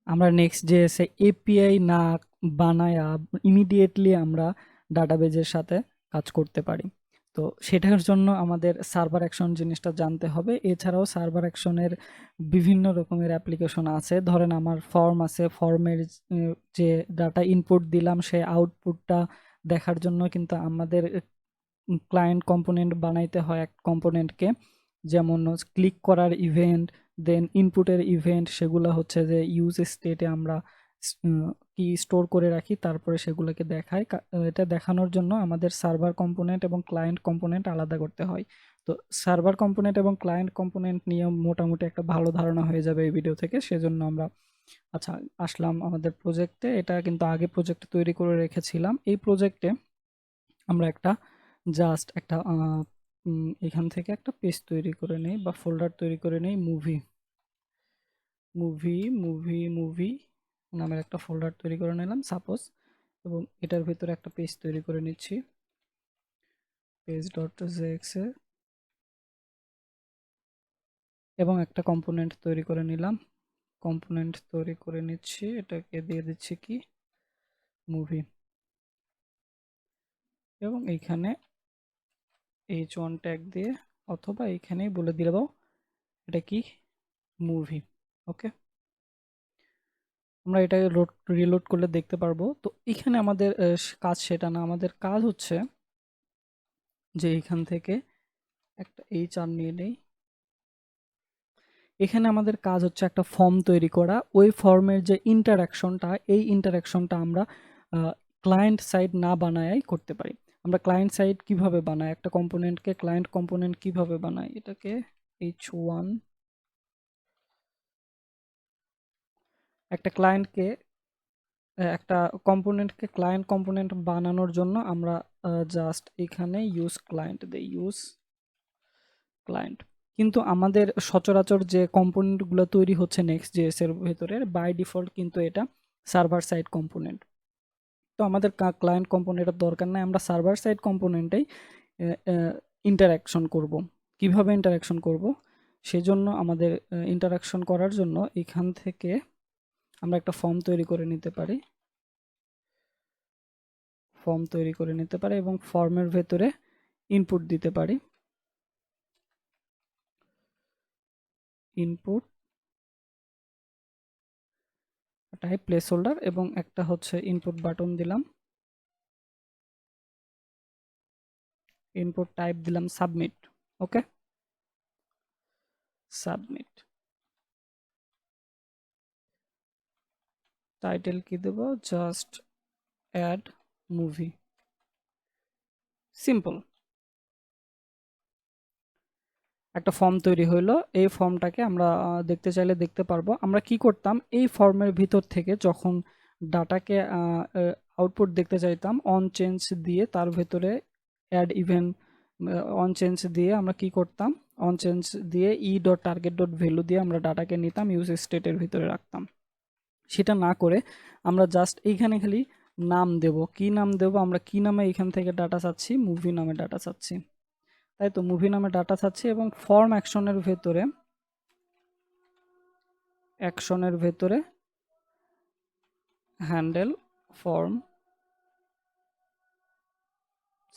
আমরা নেক্সট.js এ এপিআই না বানায়া ইমিডিয়েটলি আমরা ডাটাবেজের সাথে কাজ করতে পারি। তো সেটার জন্য আমাদের সার্ভার অ্যাকশন জিনিসটা জানতে হবে। এছাড়াও সার্ভার অ্যাকশনের বিভিন্ন রকমের অ্যাপ্লিকেশন আছে। ধরেন আমার ফর্ম আছে, ফর্মের যে ডাটা ইনপুট দিলাম সে আউটপুটটা দেখার জন্য কিন্তু আমাদের ক্লায়েন্ট কম্পোনেন্ট বানাইতে হয় এক কম্পোনেন্টকে, যেমন ক্লিক করার ইভেন্ট, দেন ইনপুটের ইভেন্ট, সেগুলো হচ্ছে যে ইউজ স্টেটে আমরা কি স্টোর করে রাখি, তারপরে সেগুলোকে দেখাই। এটা দেখানোর জন্য আমাদের সার্ভার কম্পোনেন্ট এবং ক্লায়েন্ট কম্পোনেন্ট আলাদা করতে হয়। তো সার্ভার কম্পোনেন্ট এবং ক্লায়েন্ট কম্পোনেন্ট নিয়ে মোটামুটি একটা ভালো ধারণা হয়ে যাবে এই ভিডিও থেকে। সেজন্য আমরা আচ্ছা আসলাম আমাদের প্রজেক্টে। এটা কিন্তু আগে প্রজেক্ট তৈরি করে রেখেছিলাম। এই প্রজেক্টে আমরা একটা জাস্ট একটা এখান থেকে একটা পেজ তৈরি করে নেই বা ফোল্ডার তৈরি করে নেই, মুভি মুভি মুভি মুভি নামের একটা ফোল্ডার তৈরি করে নিলাম সাপোজ, এবং এটার ভিতরে একটা পেজ তৈরি করে নিচ্ছি পেজ ডট জেএক্স এ, এবং একটা কম্পোনেন্ট তৈরি করে নিলাম, কম্পোনেন্ট তৈরি করে নিচ্ছি, এটাকে দিয়ে দিচ্ছি কি মুভি, এবং এইখানে h1 ট্যাগ দিয়ে অথবা এইখানেই বলে দিয়ে দাও এটা কি মুভি। ওকে, আমরা এটাকে রিলোড করলে দেখতে পারবো। তো এখানে আমাদের কাজ সেটা না, আমাদের কাজ হচ্ছে যে এখান থেকে একটা HR নিয়ে নেই। এখানে আমাদের কাজ হচ্ছে একটা ফর্ম তৈরি করা। ওই ফর্মের যে ইন্টারাকশনটা, এই ইন্টারাকশনটা আমরা ক্লায়েন্ট সাইড না বানায়াই করতে পারি। আমরা ক্লায়েন্ট সাইড কিভাবে বানাই, একটা কম্পোনেন্টকে ক্লায়েন্ট কম্পোনেন্ট কিভাবে বানাই, এটাকে h1 একটা ক্লায়েন্টকে একটা কম্পোনেন্টকে ক্লায়েন্ট কম্পোনেন্ট বানানোর জন্য আমরা জাস্ট এখানে ইউজ ক্লায়েন্ট দেই, ইউজ ক্লায়েন্ট। কিন্তু আমাদের সচরাচর যে কম্পোনেন্টগুলো তৈরি হচ্ছে নেক্সট.js এর ভেতরে বাই ডিফল্ট কিন্তু এটা সার্ভার সাইড কম্পোনেন্ট। তো আমাদের ক্লায়েন্ট কম্পোনেন্টের দরকার নাই, আমরা সার্ভার সাইড কম্পোনেন্টেই ইন্টারাকশন করব। কিভাবে ইন্টারাকশন করব, সেজন্য আমাদের ইন্টারাকশন করার জন্য এখান থেকে আমরা একটা ফর্ম তৈরি করে নিতে পারি, এবং ফর্মের ভেতরে ইনপুট দিতে পারি, ইনপুট টাইপ প্লেস হোল্ডার, এবং একটা হচ্ছে ইনপুট বাটন দিলাম, ইনপুট টাইপ দিলাম সাবমিট। ওকে, সাবমিট। টাইটেল কি দেব, জাস্ট অ্যাড মুভি, সিম্পল। একটা ফর্ম তৈরি হইলো। এই ফর্মটাকে আমরা দেখতে চাইলে দেখতে পারবো। আমরা কি করতাম, এই ফর্মের ভিতর থেকে যখন ডাটাকে আউটপুট দেখতে চাইতাম, অন চেঞ্জ দিয়ে তার ভেতরে অ্যাড ইভেন্ট অন চেঞ্জ দিয়ে আমরা কি করতাম, অন চেঞ্জ দিয়ে e.target.value দিয়ে আমরা ডাটাকে নিতাম, ইউজ স্টেটের ভিতরে রাখতাম। সেটা না করে আমরা জাস্ট এইখানে খালি নাম দেব। কি নাম দেব, আমরা কি নামে এখান থেকে ডাটা চাচ্ছি, মুভি নামে ডাটা চাচ্ছি, তাই তো মুভি নামে ডাটা চাচ্ছি। এবং ফর্ম অ্যাকশনের ভেতরে হ্যান্ডেল ফর্ম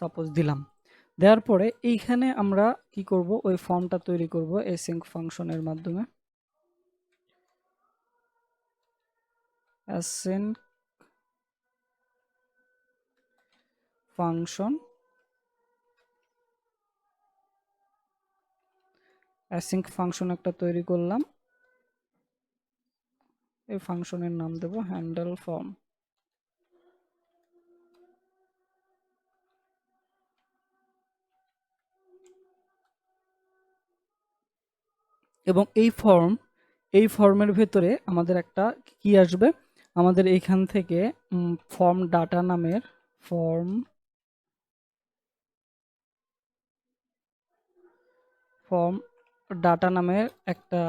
সাপোজ দিলাম। দেওয়ার পরে এইখানে আমরা কি করব, ওই ফর্মটা তৈরি করব অ্যাসিঙ্ক ফাংশনের মাধ্যমে। অ্যাসিঙ্ক ফাংশন, অ্যাসিঙ্ক ফাংশন একটা তৈরি করলাম, এই ফাংশনের নাম দেব হ্যান্ডেল ফর্ম। এবং এই ফর্মের ভেতরে আমাদের একটা কি আসবে, আমাদের এইখান থেকে ফর্ম ডাটা নামের ফর্ম ডাটা নামের একটা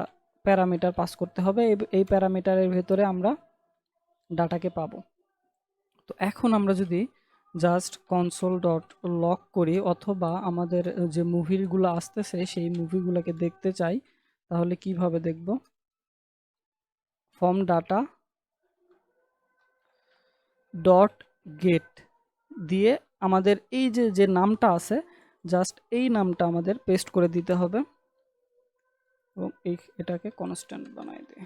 প্যারামিটার পাস করতে হবে। এই প্যারামিটারের ভেতরে আমরা ডাটাকে পাবো। তো এখন আমরা যদি জাস্ট কনসোল ডট লক করি, অথবা আমাদের যে মুভিগুলো আসতেছে সেই মুভিগুলোকে দেখতে চাই, তাহলে কিভাবে দেখব, ফর্ম ডাটা ডট গেট দিয়ে আমাদের এই যে যে নামটা আছে জাস্ট এই নামটা আমাদের পেস্ট করে দিতে হবে এবং এটাকে কনস্ট্যান্ট বানাই দিই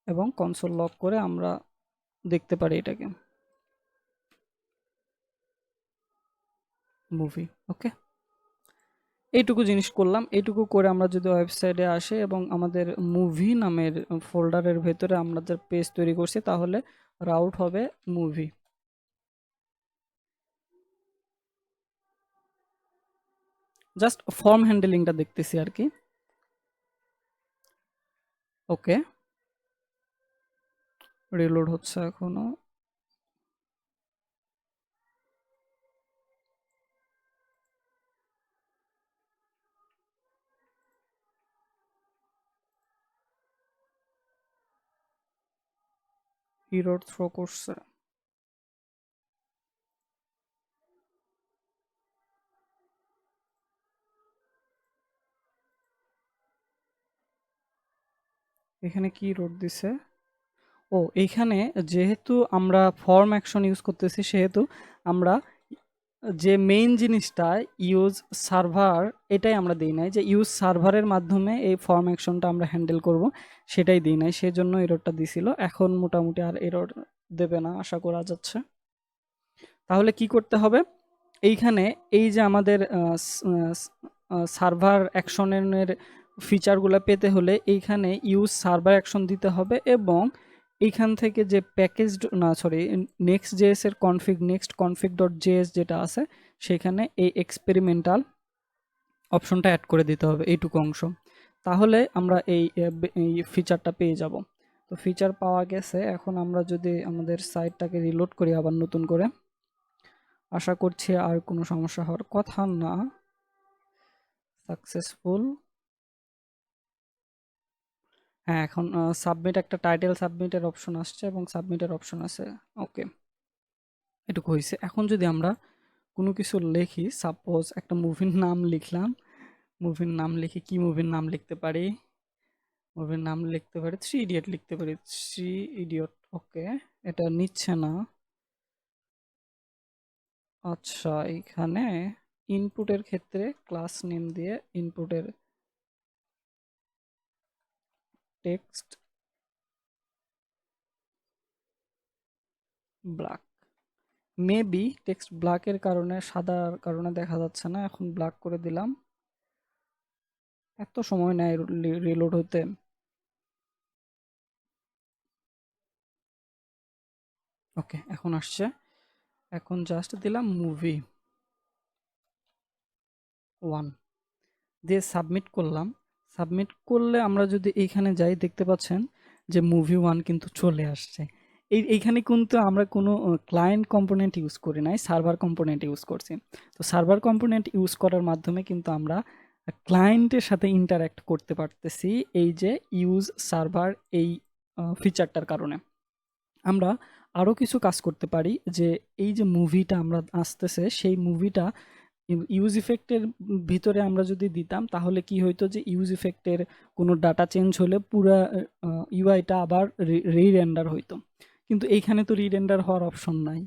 এবং কনসোল লক করে আমরা দেখতে পারি এটাকে মুভি। ওকে, এইটুকু জিনিস করলাম। এইটুকু করে আমরা যদি ওয়েবসাইটে আসি এবং আমাদের মুভি নামের ফোল্ডারের ভেতরে আমরা যে পেজ তৈরি করছি তাহলে রাউট হবে মুভি। জাস্ট ফর্ম হ্যান্ডেলিংটা দেখতেছি আর কি। ওকে, রিলোড হচ্ছে এখনো। এরর থ্রো করছে। এখানে কি এরর দিছে? ও এইখানে যেহেতু আমরা ফর্ম অ্যাকশন ইউজ করতেছি সেহেতু আমরা যে মেইন জিনিসটা ইউজ সার্ভার এটাই আমরা দিই নাই, যে ইউজ সার্ভারের মাধ্যমে এই ফর্ম অ্যাকশনটা আমরা হ্যান্ডেল করব সেটাই দিই নাই, সেজন্য এররটা দিছিল। এখন মোটামুটি আর এরর দেবে না আশা করা যাচ্ছে। তাহলে কি করতে হবে, এইখানে এই যে আমাদের সার্ভার অ্যাকশনের ফিচারগুলো পেতে হলে এইখানে ইউজ সার্ভার অ্যাকশন দিতে হবে এবং এইখান থেকে যে প্যাকেজড না সরি নেক্সট জেএস এর config next config dot JS যেটা আছে সেখানে এই এক্সপেরিমেন্টাল অপশনটা অ্যাড করে দিতে হবে এইটুকু অংশ। তাহলে আমরা এই ফিচারটা পেয়ে যাব। তো ফিচার পাওয়া গেছে। এখন আমরা যদি আমাদের সাইটটাকে রিলোড করি আবার নতুন করে, আশা করছি আর কোনো সমস্যা হওয়ার কথা না। সাকসেসফুল। হ্যাঁ, এখন সাবমিট একটা টাইটেল সাবমিটের অপশন আসছে এবং সাবমিটের অপশন আছে। ওকে, এটুকু হয়েছে। এখন যদি আমরা কোনো কিছু লিখি, সাপোজ একটা মুভির নাম লিখলাম, মুভির নাম লিখি, কি মুভির নাম লিখতে পারি? মুভির নাম লিখতে পারি থ্রি ইডিয়ট লিখতে পারি, থ্রি ইডিয়ট। ওকে, এটা নিচ্ছে না। আচ্ছা, এইখানে ইনপুটের ক্ষেত্রে ক্লাস নেম দিয়ে ইনপুটের টেক্সট ব্ল্যাক, মেবি টেক্সট ব্ল্যাকের কারণে সাদার কারণে দেখা যাচ্ছে না, এখন ব্ল্যাক করে দিলাম। এত সময় নেয় রিলোড হতে। ওকে, এখন আসছে। এখন জাস্ট দিলাম মুভি 1 দিয়ে সাবমিট করলাম। সাবমিট করলে আমরা যদি এইখানে যাই দেখতে পাচ্ছেন যে মুভি 1 কিন্তু চলে আসছে। এইখানে কিন্তু আমরা কোনো ক্লায়েন্ট কম্পোনেন্ট ইউজ করি নাই, সার্ভার কম্পোনেন্ট ইউজ করছি। তো সার্ভার কম্পোনেন্ট ইউজ করার মাধ্যমে কিন্তু আমরা ক্লায়েন্টের সাথে ইন্টারঅ্যাক্ট করতে পারতেছি এই যে ইউজ সার্ভার এই ফিচারটার কারণে। আমরা আরও কিছু কাজ করতে পারি, যে এই যে মুভিটা আমরা আসতেছে সেই মুভিটা ইউজ ইফেক্টের ভিতরে আমরা যদি দিতাম তাহলে কি হইতো, যে ইউজ ইফেক্টের কোনো ডাটা চেঞ্জ হলে পুরা ইউআইটা আবার রিরেন্ডার হইতো, কিন্তু এইখানে তো রিরেন্ডার হওয়ার অপশন নাই।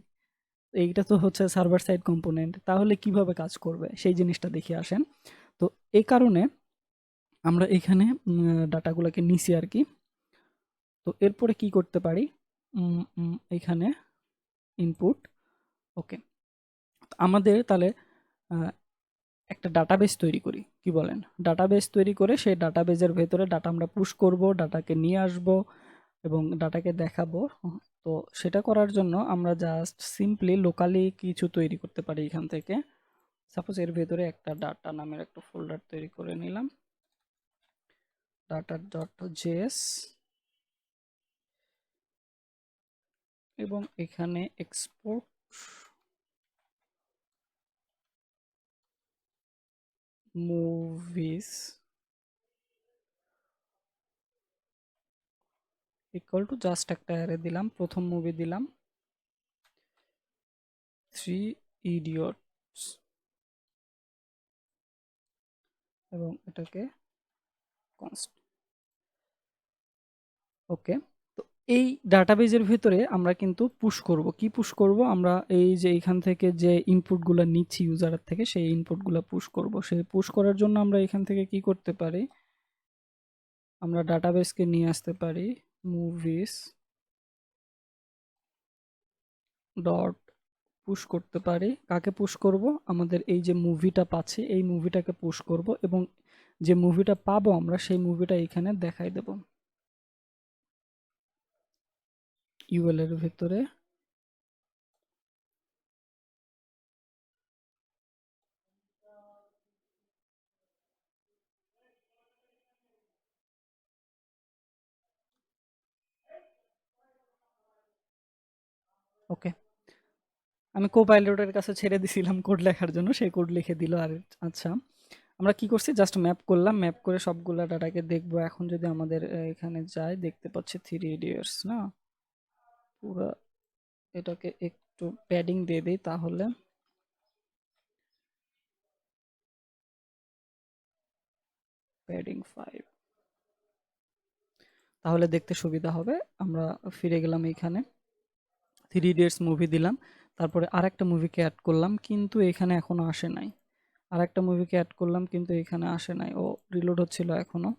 এইটা তো হচ্ছে সার্ভার সাইড কম্পোনেন্ট, তাহলে কিভাবে কাজ করবে সেই জিনিসটা দেখে আসেন। তো এই কারণে আমরা এখানে ডাটাগুলোকে নিছি আর কি। তো এরপরে কি করতে পারি, এখানে ইনপুট। ওকে, আমাদের তাহলে একটা ডাটাবেস তৈরি করি, কি বলেন? ডাটাবেস তৈরি করে সেই ডাটাবেজের ভেতরে ডাটা আমরা পুশ করব, ডাটাকে নিয়ে আসব এবং ডাটাকে দেখাবো। তো সেটা করার জন্য আমরা জাস্ট সিম্পলি লোকালি কিছু তৈরি করতে পারি এখান থেকে। সাপোজ এর ভেতরে একটা ডাটা নামের একটা ফোল্ডার তৈরি করে নিলাম, ডাটা ডট জেএস, এবং এখানে export movies equal to just একটা অ্যারে দিলাম, প্রথম মুভি দিলাম থ্রি ইডিয়টস এবং এটাকে কনস্ট। ওকে, তো এই ডাটাবেজের ভিতরে আমরা কিন্তু পুশ করব। কি পুশ করব? আমরা এই যে এখান থেকে যে ইনপুটগুলো নিচ্ছি ইউজারের থেকে সেই ইনপুটগুলো পুশ করব। সেই পুশ করার জন্য আমরা এখান থেকে কি করতে পারি? আমরা ডাটাবেসকে নিয়ে আসতে পারি মুভিস ডট পুশ করতে পারি। কাকে পুশ করব? আমাদের এই যে মুভিটা পাচ্ছি এই মুভিটাকে পুশ করব এবং যে মুভিটা পাবো আমরা সেই মুভিটা এখানে দেখাই দেব ইউএল এর ভিতরে। ওকে, আমি কোপাইলটের কাছে ছেড়ে দিছিলাম কোড লেখার জন্য, সেই কোড লিখে দিল। আর আচ্ছা, আমরা কি করছি? জাস্ট ম্যাপ করলাম, ম্যাপ করে সবগুলা ডাটাকে দেখবো। এখন যদি আমাদের এখানে যাই, দেখতে পাচ্ছি 3 idiots না, পুরো এটাকে একটু প্যাডিং দিয়ে দিই, তাহলে প্যাডিং 5, তাহলে দেখতে সুবিধা হবে। আমরা ফিরে গেলাম এইখানে, 3 idiots মুভি দিলাম, তারপরে আরেকটা মুভিকে অ্যাড করলাম, কিন্তু এখানে এখনো আসে নাই। আরেকটা মুভিকে অ্যাড করলাম, কিন্তু এখানে আসে নাই, ও রিলোড হচ্ছিল, এখনো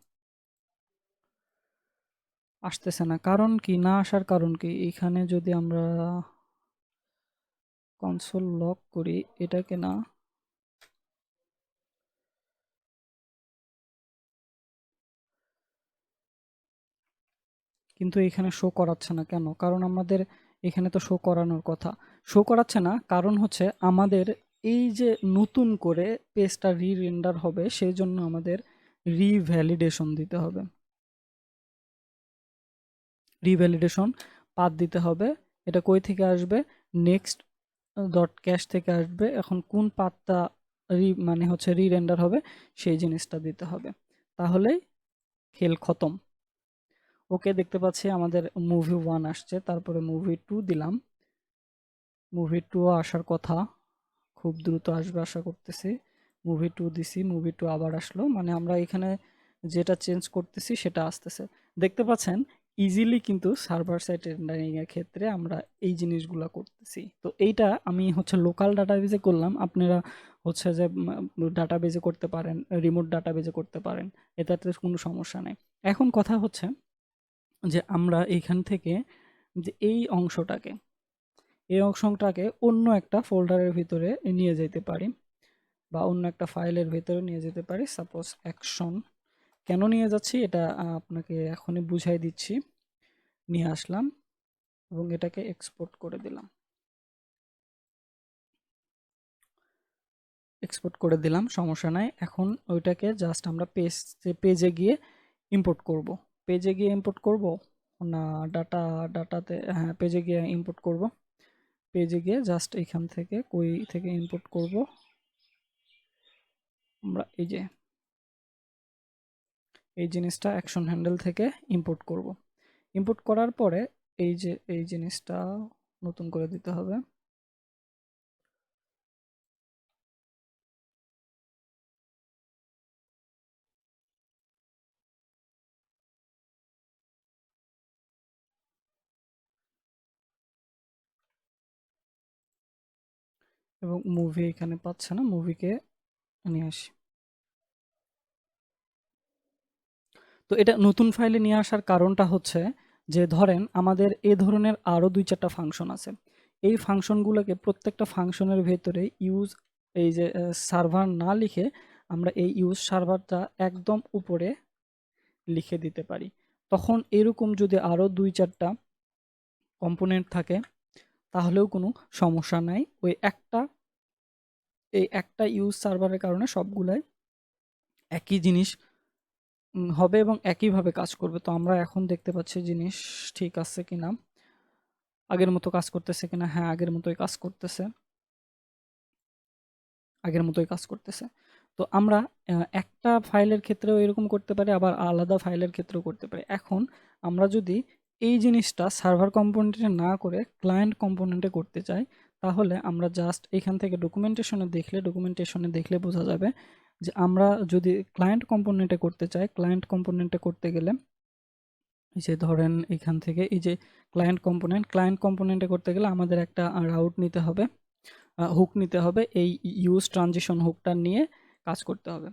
আসতেছে না। কারণ কি না আসার কারণ কি? এখানে যদি আমরা কনসোল লক করি এটাকে, না কিন্তু এখানে শো করাচ্ছে না কেন? কারণ আমাদের এখানে তো শো করানোর কথা। শো করাচ্ছে না কারণ হচ্ছে আমাদের এই যে নতুন করে পেজটা রি-রেন্ডার হবে, সেই জন্য আমাদের রিভ্যালিডেশন দিতে হবে। রিভ্যালিডেশন পাথ দিতে হবে। এটা কই থেকে আসবে? নেক্সট ডট ক্যাশ থেকে আসবে। এখন কোন পাথটা মানে হচ্ছে রি-রেন্ডার হবে সেই জিনিসটা দিতে হবে, তাহলেই খেল খতম। ওকে, দেখতে পাচ্ছি আমাদের মুভি 1 আসছে, তারপরে মুভি 2 দিলাম। মুভি 2 আসার কথা, খুব দ্রুত আসবে আশা করতেছি। মুভি 2 দিছি, মুভি 2 আবার আসলো, মানে আমরা এখানে যেটা চেঞ্জ করতেছি সেটা আসতেছে। দেখতে পাচ্ছেন ইজিলি কিন্তু সার্ভার সাইড রেন্ডারিং এর ক্ষেত্রে আমরা এই জিনিসগুলা করতেছি। তো এইটা আমি হচ্ছে লোকাল ডাটাবেজে করলাম, আপনারা হচ্ছে যে ডাটাবেজে করতে পারেন, রিমোট ডাটাবেজে করতে পারেন, এটাতে কোনো সমস্যা নেই। এখন কথা হচ্ছে যে আমরা এইখান থেকে যে এই অংশটাকে অন্য একটা ফোল্ডারের ভিতরে নিয়ে যেতে পারি, বা অন্য একটা ফাইলের ভিতরে নিয়ে যেতে পারি। সাপোজ অ্যাকশন, কেন নিয়ে যাচ্ছি এটা আপনাকে এখনই বুঝাই দিচ্ছি। নিয়ে আসলাম এবং এটাকে এক্সপোর্ট করে দিলাম। এক্সপোর্ট করে দিলাম, সমস্যা নাই। এখন ওইটাকে জাস্ট আমরা পেজে গিয়ে ইম্পোর্ট করব। পেজে গিয়ে ইম্পোর্ট করব না ডাটাতে? হ্যাঁ, পেজে গিয়ে ইম্পোর্ট করব। পেজে গিয়ে জাস্ট এখান থেকে কই থেকে ইম্পোর্ট করব? আমরা এই যে এই জিনিসটা অ্যাকশন হ্যান্ডেল থেকে ইম্পোর্ট করব। ইম্পোর্ট করার পরে এই যে এই জিনিসটা নতুন করে দিতে হবে। এবং মুভি এখানে পাচ্ছে না, মুভিকে নিয়ে আসি। তো এটা নতুন ফাইলে নিয়ে আসার কারণটা হচ্ছে যে ধরেন আমাদের এ ধরনের আরো 2-4টা ফাংশন আছে। এই ফাংশনগুলোকে প্রত্যেকটা ফাংশনের ভেতরে এই যে সার্ভার না লিখে আমরা এই ইউজ সার্ভারটা একদম উপরে লিখে দিতে পারি। তখন এরকম যদি আরো 2-4টা কম্পোনেন্ট থাকে তাহলেও কোনো সমস্যা নাই। এই একটা ইউজ সার্ভারের কারণে সবগুলাই একই জিনিস হবে এবং একইভাবে কাজ করবে। তো আমরা এখন দেখতে পাচ্ছি জিনিস ঠিক আছে কিনা, আগের মতো কাজ করতেছে কিনা। হ্যাঁ, আগের মতোই কাজ করতেছে। তো আমরা একটা ফাইলের ক্ষেত্রেও এরকম করতে পারি, আবার আলাদা ফাইলের ক্ষেত্রেও করতে পারি। এখন আমরা যদি এই জিনিসটা সার্ভার কম্পোনেন্টে না করে ক্লায়েন্ট কম্পোনেন্টে করতে চাই, তাহলে আমরা জাস্ট এখান থেকে ডকুমেন্টেশনে দেখলে বোঝা যাবে যে আমরা যদি ক্লায়েন্ট কম্পোনেন্টে করতে চাই, ক্লায়েন্ট কম্পোনেন্টে করতে গেলে এই যে ধরেন এখান থেকে এই যে ক্লায়েন্ট কম্পোনেন্টে করতে গেলে আমাদের একটা রাউট নিতে হবে, হুক নিতে হবে, এই ইউজ ট্রানজিশন হুকটা নিয়ে কাজ করতে হবে।